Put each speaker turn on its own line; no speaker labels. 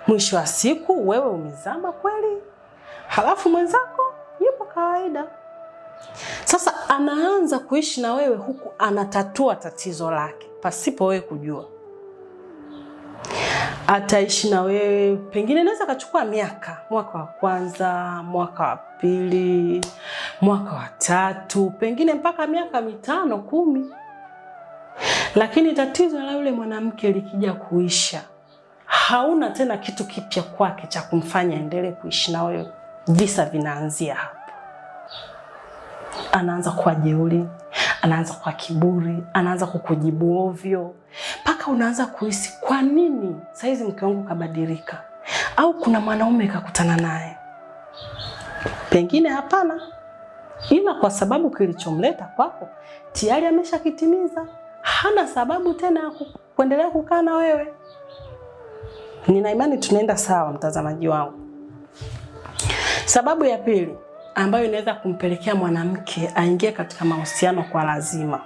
Mwisho wa siku wewe umezama kweli, halafu mwenzako yupo kawaida. Sasa anaanza kuishi na wewe huku anatatua tatizo lake pasipo wewe kujua. Ataishi na wewe, pengine inaweza kachukua mwaka wa kwanza, mwaka wa pili, mwaka wa tatu, pengine mpaka miaka 5, 10. Lakini tatizo la yule mwanamke likija kuisha, hauna tena kitu kipya kwake cha kumfanya endelee kuishi na wewe. Visa vinaanzia hapo. Anaanza kuwa jeuri, anaanza kuwa kiburi, anaanza kukujibu ovyo, mpaka unaanza kuhisi kwa nini saizi mke wangu kabadilika, au kuna mwanaume kakutana naye. Pengine hapana, ila kwa sababu kilichomleta kwako tayari ameshakitimiza, hana sababu tena ya kuendelea kukaa na wewe. Nina imani tunaenda sawa, mtazamaji wangu. Sababu ya pili ambayo inaweza kumpelekea mwanamke aingie katika mahusiano kwa lazima,